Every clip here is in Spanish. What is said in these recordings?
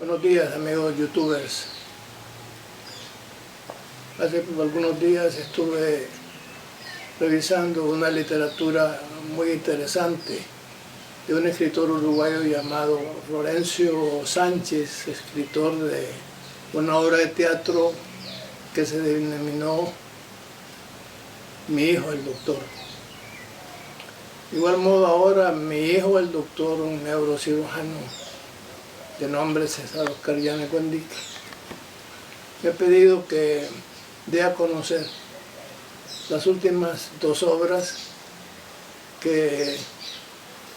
Buenos días, amigos youtubers. Hace algunos días estuve revisando una literatura muy interesante de un escritor uruguayo llamado Florencio Sánchez, escritor de una obra de teatro que se denominó Mi hijo el doctor. De igual modo ahora mi hijo el doctor, un neurocirujano de nombre César Oscar Llanes Guandique, me ha pedido que dé a conocer las últimas dos obras que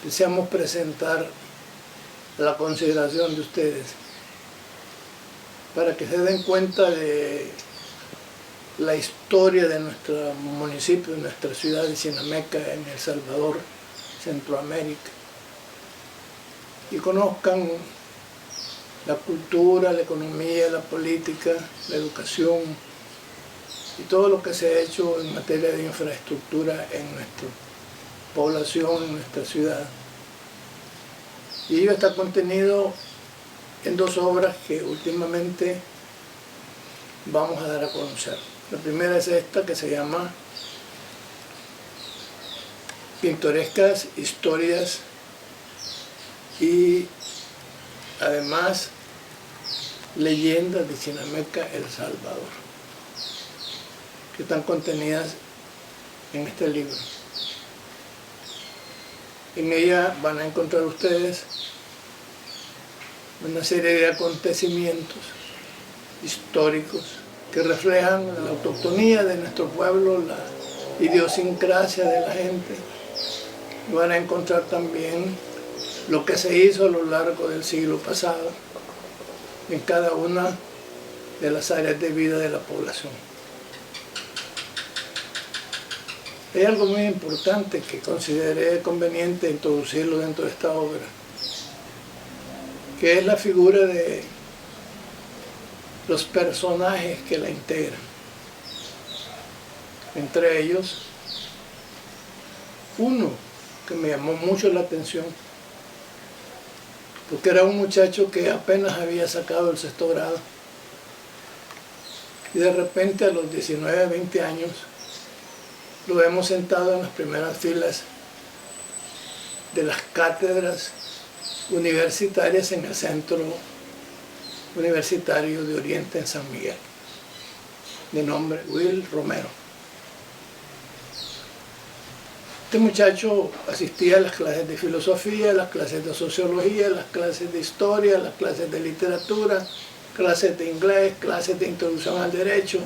deseamos presentar a la consideración de ustedes, para que se den cuenta de la historia de nuestro municipio, de nuestra ciudad de Chinameca, en El Salvador, Centroamérica, y conozcan la cultura, la economía, la política, la educación y todo lo que se ha hecho en materia de infraestructura en nuestra población, en nuestra ciudad. Y ello está contenido en dos obras que últimamente vamos a dar a conocer. La primera es esta, que se llama Pintorescas historias y además leyendas de Chinameca, El Salvador, que están contenidas en este libro. En ella van a encontrar ustedes una serie de acontecimientos históricos que reflejan la autoctonía de nuestro pueblo, la idiosincrasia de la gente. Van a encontrar también lo que se hizo a lo largo del siglo pasado en cada una de las áreas de vida de la población. Hay algo muy importante que consideré conveniente introducirlo dentro de esta obra, que es la figura de los personajes que la integran. Entre ellos, uno que me llamó mucho la atención, porque era un muchacho que apenas había sacado el sexto grado, y de repente a los 19, 20 años lo vemos sentado en las primeras filas de las cátedras universitarias en el Centro Universitario de Oriente en San Miguel, de nombre Will Romero. Este muchacho asistía a las clases de filosofía, a las clases de sociología, a las clases de historia, a las clases de literatura, clases de inglés, clases de introducción al derecho,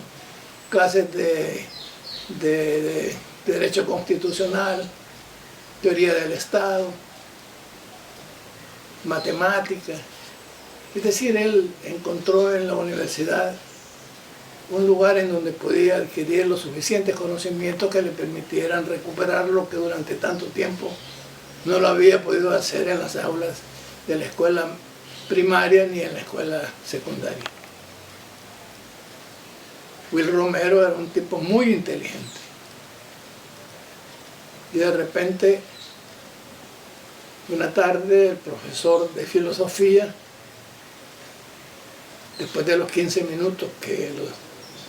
clases de derecho constitucional, teoría del Estado, matemáticas. Es decir, él encontró en la universidad un lugar en donde podía adquirir los suficientes conocimientos que le permitieran recuperar lo que durante tanto tiempo no lo había podido hacer en las aulas de la escuela primaria ni en la escuela secundaria. Will Romero era un tipo muy inteligente. Y de repente, una tarde, el profesor de filosofía, después de los 15 minutos que los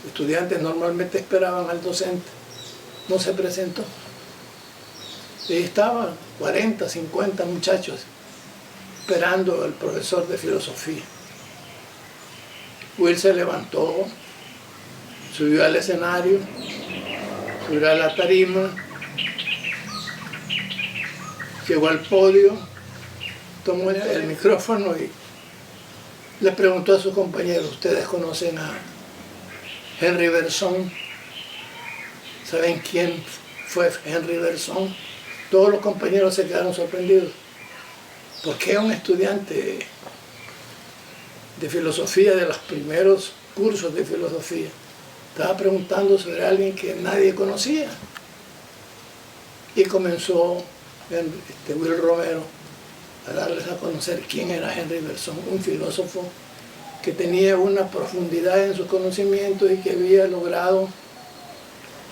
estudiantes normalmente esperaban al docente, no se presentó. Y estaban 40, 50 muchachos esperando al profesor de filosofía. Will se levantó, subió al escenario, subió a la tarima, llegó al podio, tomó el micrófono y le preguntó a sus compañeros: ¿ustedes conocen a Henri Bergson? ¿Saben quién fue Henri Bergson? Todos los compañeros se quedaron sorprendidos. ¿Por qué un estudiante de filosofía, de los primeros cursos de filosofía, estaba preguntando sobre alguien que nadie conocía? Y comenzó Will Romero a darles a conocer quién era Henri Bergson, un filósofo que tenía una profundidad en sus conocimientos y que había logrado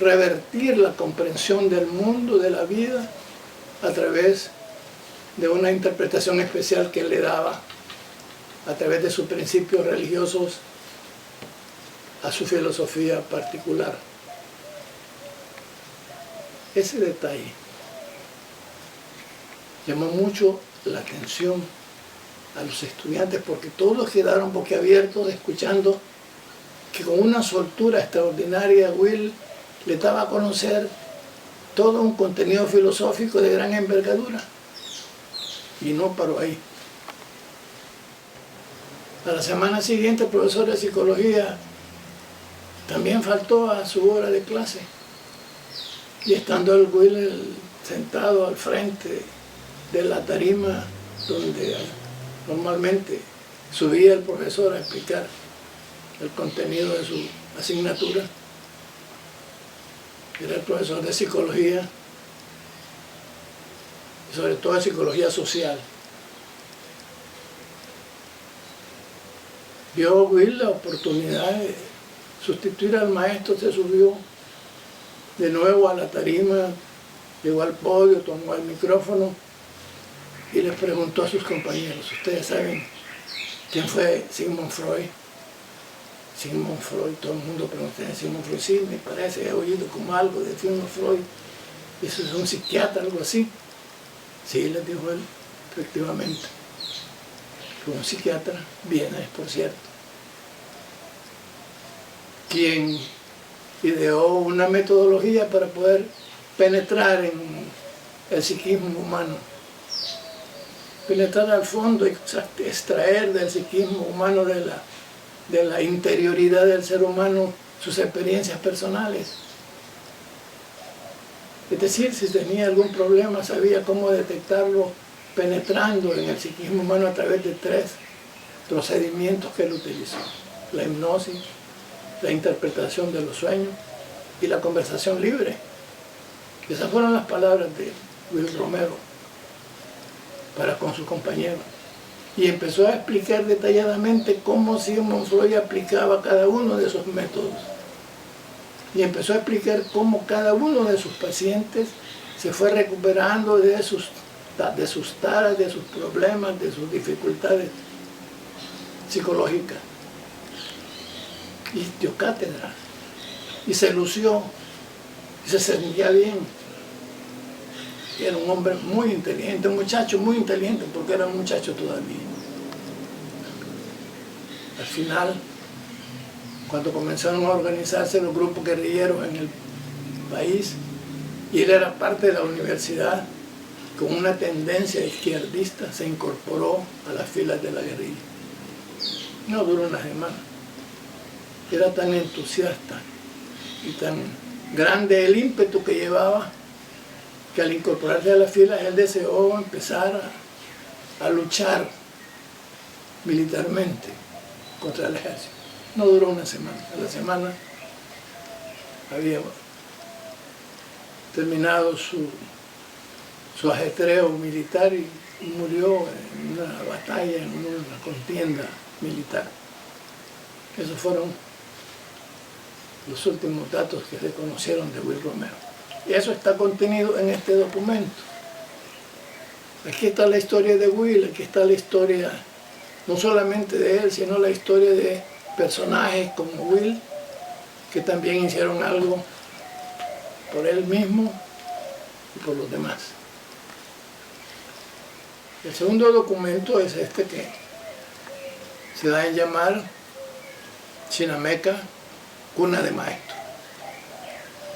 revertir la comprensión del mundo, de la vida, a través de una interpretación especial que él le daba a través de sus principios religiosos a su filosofía particular. Ese detalle llamó mucho la atención a los estudiantes porque todos quedaron boquiabiertos escuchando que con una soltura extraordinaria Will le daba a conocer todo un contenido filosófico de gran envergadura. Y no paró ahí. A la semana siguiente el profesor de psicología también faltó a su hora de clase. Y estando el Will sentado al frente de la tarima donde normalmente subía el profesor a explicar el contenido de su asignatura, era el profesor de psicología, y sobre todo de psicología social. Vio Will la oportunidad de sustituir al maestro, se subió de nuevo a la tarima, llegó al podio, tomó el micrófono y les preguntó a sus compañeros: ¿ustedes saben quién fue Sigmund Freud? Sigmund Freud, todo el mundo preguntó: Sigmund Freud, sí, me parece, he oído como algo de Sigmund Freud, eso es un psiquiatra, algo así. Sí, les dijo él, efectivamente, fue un psiquiatra, vienes, por cierto, quien ideó una metodología para poder penetrar en el psiquismo humano, penetrar al fondo y extraer del psiquismo humano, de la interioridad del ser humano, sus experiencias personales. Es decir, si tenía algún problema, sabía cómo detectarlo penetrando en el psiquismo humano a través de 3 procedimientos que él utilizó: la hipnosis, la interpretación de los sueños y la conversación libre. Esas fueron las palabras de Will Romero para con sus compañeros. Y empezó a explicar detalladamente cómo Sigmund Freud aplicaba cada uno de esos métodos. Y empezó a explicar cómo cada uno de sus pacientes se fue recuperando de sus taras, de sus problemas, de sus dificultades psicológicas. Y dio cátedra, y se lució, y se sentía bien. Y era un hombre muy inteligente, un muchacho muy inteligente, porque era un muchacho todavía. Al final, cuando comenzaron a organizarse los grupos guerrilleros en el país, y él era parte de la universidad, con una tendencia izquierdista, se incorporó a las filas de la guerrilla. No duró una semana. Era tan entusiasta y tan grande el ímpetu que llevaba, que al incorporarse a las filas él deseó empezar a luchar militarmente contra el ejército. No duró una semana. A la semana había terminado su ajetreo militar y murió en una batalla, en una contienda militar. Esos fueron los últimos datos que se conocieron de Will Romero. Y eso está contenido en este documento. Aquí está la historia de Will, aquí está la historia no solamente de él, sino la historia de personajes como Will, que también hicieron algo por él mismo y por los demás. El segundo documento es este, que se da en llamar Chinameca, Cuna de Maestros.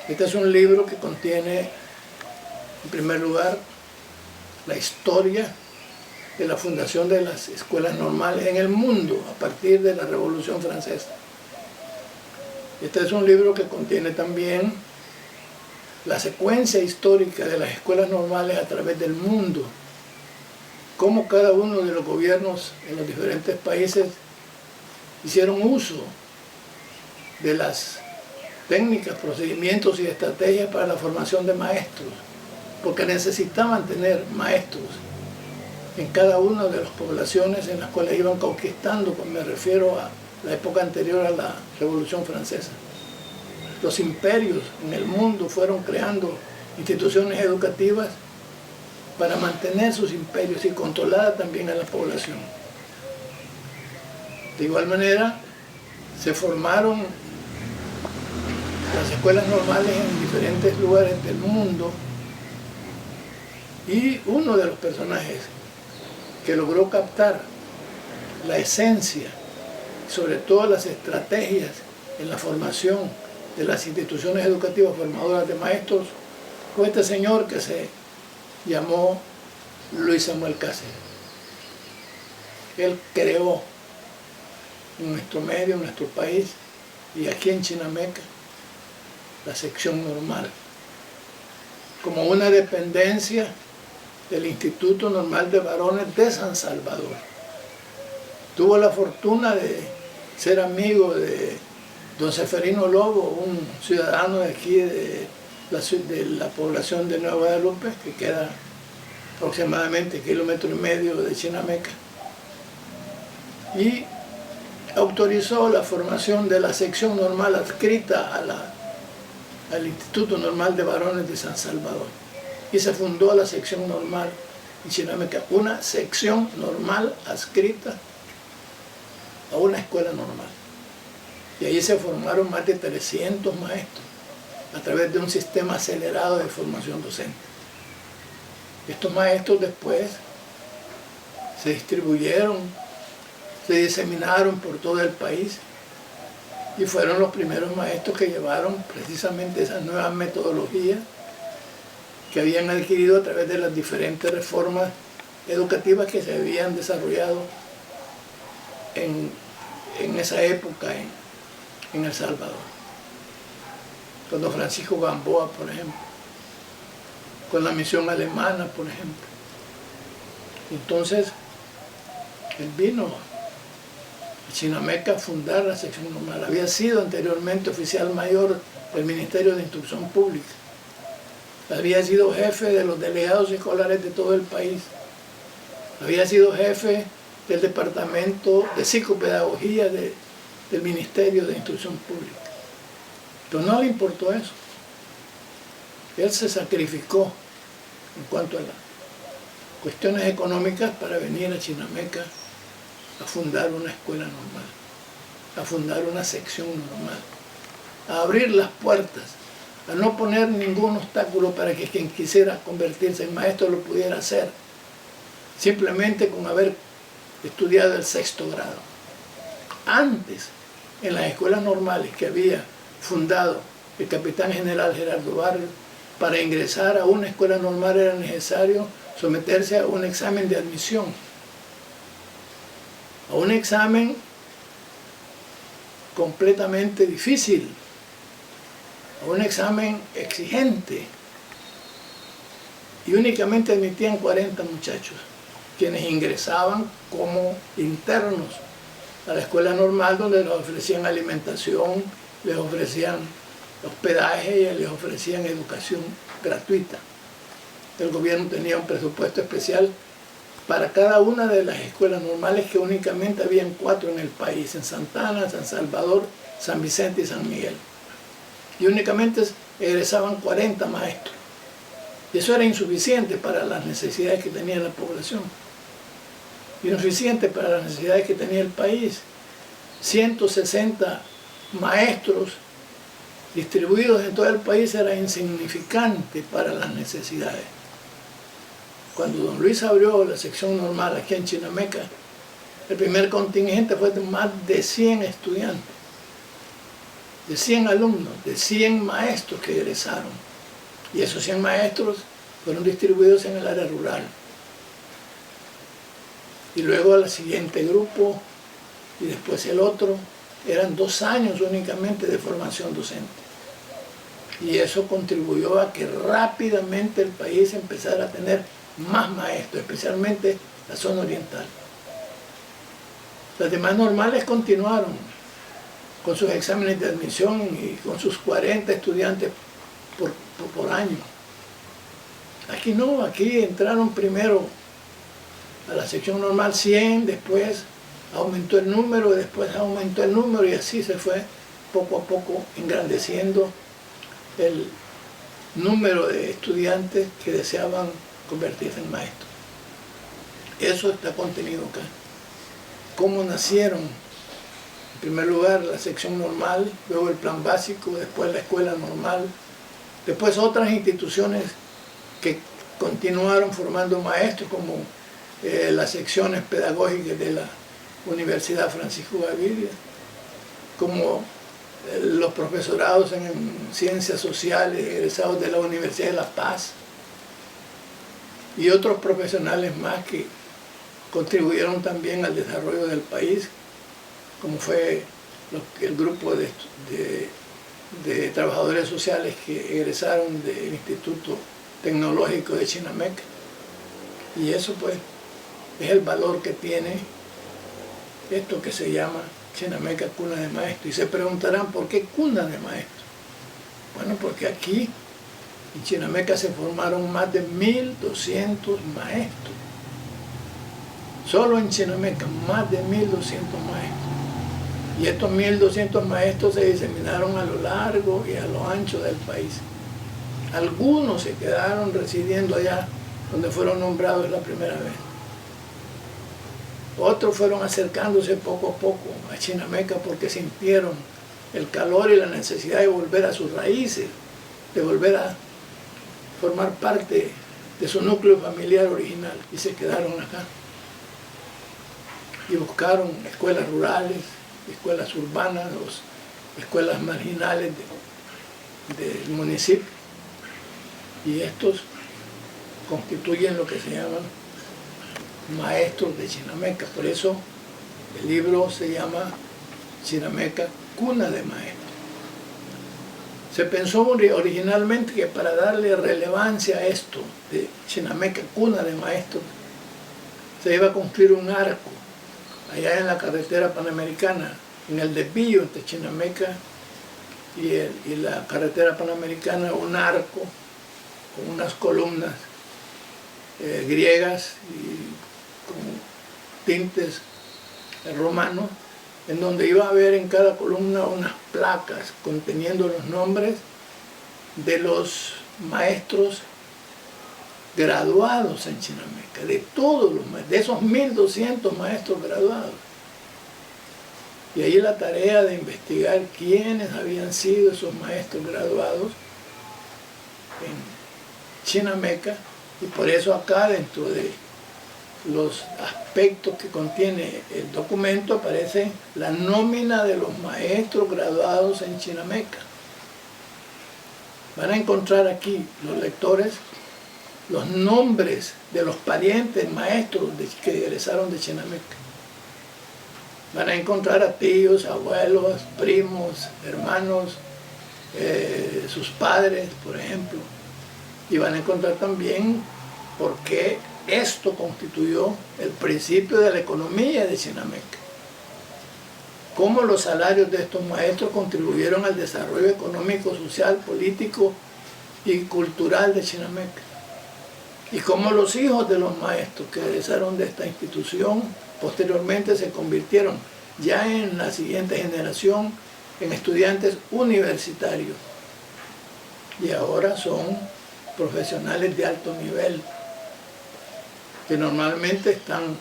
Este es un libro que contiene, en primer lugar, la historia de la fundación de las escuelas normales en el mundo a partir de la Revolución Francesa. Este es un libro que contiene también la secuencia histórica de las escuelas normales a través del mundo, cómo cada uno de los gobiernos en los diferentes países hicieron uso de las técnicas, procedimientos y estrategias para la formación de maestros, porque necesitaban tener maestros en cada una de las poblaciones en las cuales iban conquistando, me refiero a la época anterior a la Revolución Francesa. Los imperios en el mundo fueron creando instituciones educativas para mantener sus imperios y controlar también a la población. De igual manera, se formaron las escuelas normales en diferentes lugares del mundo, y uno de los personajes que logró captar la esencia, sobre todo las estrategias en la formación de las instituciones educativas formadoras de maestros, fue este señor que se llamó Luis Samuel Cáceres. Él creó en nuestro medio, en nuestro país y aquí en Chinameca, la sección normal, como una dependencia del Instituto Normal de Varones de San Salvador. Tuvo la fortuna de ser amigo de don Seferino Lobo, un ciudadano de aquí de la población de Nueva Guadalupe, que queda aproximadamente 1,5 kilómetros de Chinameca, y autorizó la formación de la sección normal adscrita al Instituto Normal de Varones de San Salvador, y se fundó la sección normal en Chinameca, una sección normal adscrita a una escuela normal. Y ahí se formaron más de 300 maestros a través de un sistema acelerado de formación docente. Estos maestros después se distribuyeron, se diseminaron por todo el país y fueron los primeros maestros que llevaron precisamente esas nuevas metodologías que habían adquirido a través de las diferentes reformas educativas que se habían desarrollado en esa época en El Salvador. Con don Francisco Gamboa, por ejemplo, con la misión alemana, por ejemplo. Entonces, él vino a Chinameca a fundar la sección normal. Había sido anteriormente oficial mayor del Ministerio de Instrucción Pública. Había sido jefe de los delegados escolares de todo el país. Había sido jefe del Departamento de Psicopedagogía del Ministerio de Instrucción Pública. Pero no le importó eso. Él se sacrificó en cuanto a las cuestiones económicas para venir a Chinameca a fundar una escuela normal, a fundar una sección normal, a abrir las puertas, a no poner ningún obstáculo para que quien quisiera convertirse en maestro lo pudiera hacer, simplemente con haber estudiado el 6º grado. Antes, en las escuelas normales que había fundado el capitán general Gerardo Barrios, para ingresar a una escuela normal era necesario someterse a un examen de admisión, a un examen completamente difícil, a un examen exigente, y únicamente admitían 40 muchachos, quienes ingresaban como internos a la escuela normal, donde les ofrecían alimentación, les ofrecían hospedaje y les ofrecían educación gratuita. El gobierno tenía un presupuesto especial para cada una de las escuelas normales, que únicamente habían 4 en el país, en Santa Ana, San Salvador, San Vicente y San Miguel. Y únicamente egresaban 40 maestros. Y eso era insuficiente para las necesidades que tenía la población. Insuficiente para las necesidades que tenía el país. 160 maestros distribuidos en todo el país era insignificante para las necesidades. Cuando don Luis abrió la sección normal aquí en Chinameca, el primer contingente fue de más de 100 estudiantes, de 100 alumnos, de 100 maestros que egresaron. Y esos 100 maestros fueron distribuidos en el área rural. Y luego al siguiente grupo, y después el otro, eran 2 años únicamente de formación docente. Y eso contribuyó a que rápidamente el país empezara a tener más maestros, especialmente la zona oriental. Las demás normales continuaron con sus exámenes de admisión y con sus 40 estudiantes por año. Aquí no, aquí entraron primero a la sección normal 100, después aumentó el número, después aumentó el número, y así se fue poco a poco engrandeciendo el número de estudiantes que deseaban convertirse en maestros. Eso está contenido acá. Cómo nacieron primer lugar la sección normal, luego el plan básico, después la escuela normal, después otras instituciones que continuaron formando maestros como las secciones pedagógicas de la Universidad Francisco Gaviria, como los profesorados en ciencias sociales egresados de la Universidad de La Paz y otros profesionales más que contribuyeron también al desarrollo del país, como fue el grupo de trabajadores sociales que egresaron del Instituto Tecnológico de Chinameca. Y eso pues es el valor que tiene esto que se llama Chinameca Cuna de Maestros. Y se preguntarán, ¿por qué cuna de maestros? Bueno, porque aquí en Chinameca se formaron más de 1.200 maestros. Solo en Chinameca, más de 1.200 maestros. Y estos 1.200 maestros se diseminaron a lo largo y a lo ancho del país. Algunos se quedaron residiendo allá donde fueron nombrados la primera vez. Otros fueron acercándose poco a poco a Chinameca porque sintieron el calor y la necesidad de volver a sus raíces, de volver a formar parte de su núcleo familiar original, y se quedaron acá. Y buscaron escuelas rurales, escuelas urbanas, escuelas marginales del municipio. Y estos constituyen lo que se llaman maestros de Chinameca. Por eso el libro se llama Chinameca Cuna de Maestros. Se pensó originalmente que para darle relevancia a esto de Chinameca Cuna de Maestros se iba a construir un arco allá en la carretera panamericana, en el desvío entre Chinameca y la carretera panamericana, un arco con unas columnas griegas y con tintes romanos, en donde iba a haber en cada columna unas placas conteniendo los nombres de los maestros graduados en Chinameca, de todos los maestros, de esos 1.200 maestros graduados. Y ahí la tarea de investigar quiénes habían sido esos maestros graduados en Chinameca, y por eso acá dentro de los aspectos que contiene el documento aparece la nómina de los maestros graduados en Chinameca. Van a encontrar aquí los lectores los nombres de los parientes maestros que egresaron de Chinameca. Van a encontrar a tíos, abuelos, primos, hermanos, sus padres, por ejemplo. Y van a encontrar también por qué esto constituyó el principio de la economía de Chinameca. Cómo los salarios de estos maestros contribuyeron al desarrollo económico, social, político y cultural de Chinameca. Y cómo los hijos de los maestros que egresaron de esta institución posteriormente se convirtieron ya en la siguiente generación en estudiantes universitarios. Y ahora son profesionales de alto nivel, que normalmente están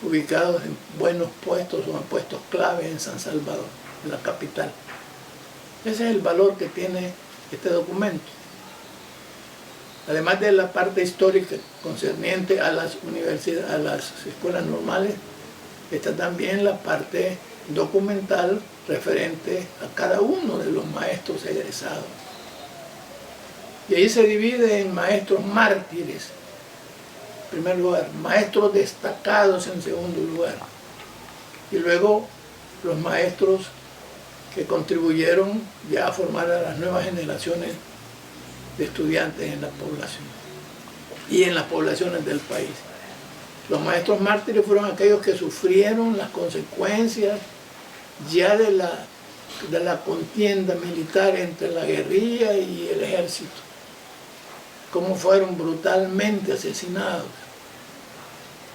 ubicados en buenos puestos o en puestos clave en San Salvador, en la capital. Ese es el valor que tiene este documento. Además de la parte histórica concerniente a las universidades, a las escuelas normales, está también la parte documental referente a cada uno de los maestros egresados. Y ahí se divide en maestros mártires, en primer lugar, maestros destacados en segundo lugar, y luego los maestros que contribuyeron ya a formar a las nuevas generaciones de estudiantes en la población y en las poblaciones del país. Los maestros mártires fueron aquellos que sufrieron las consecuencias ya de la contienda militar entre la guerrilla y el ejército, cómo fueron brutalmente asesinados.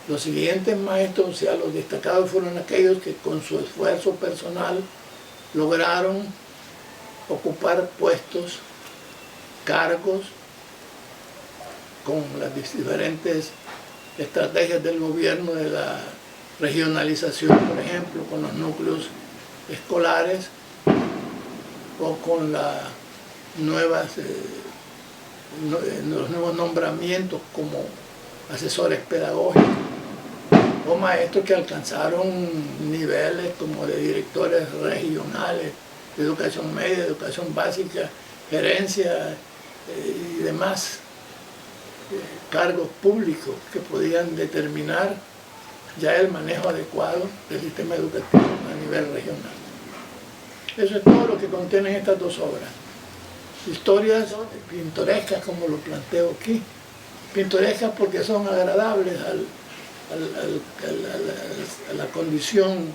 Los siguientes maestros, o sea, los destacados, fueron aquellos que con su esfuerzo personal lograron ocupar puestos, cargos, con las diferentes estrategias del gobierno de la regionalización, por ejemplo, con los núcleos escolares o con las los nuevos nombramientos como asesores pedagógicos o maestros que alcanzaron niveles como de directores regionales de educación media, educación básica, gerencia y demás cargos públicos que podían determinar ya el manejo adecuado del sistema educativo a nivel regional. Eso es todo lo que contienen estas dos obras. Historias pintorescas, como lo planteo aquí, pintorescas porque son agradables a la condición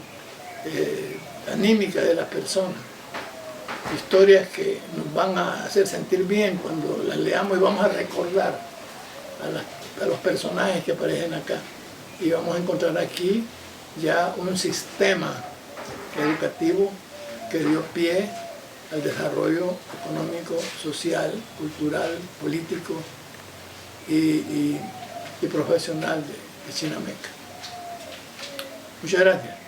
anímica de las personas. Historias que nos van a hacer sentir bien cuando las leamos y vamos a recordar a los personajes que aparecen acá. Y vamos a encontrar aquí ya un sistema educativo que dio pie al desarrollo económico, social, cultural, político y profesional de Chinameca. Muchas gracias.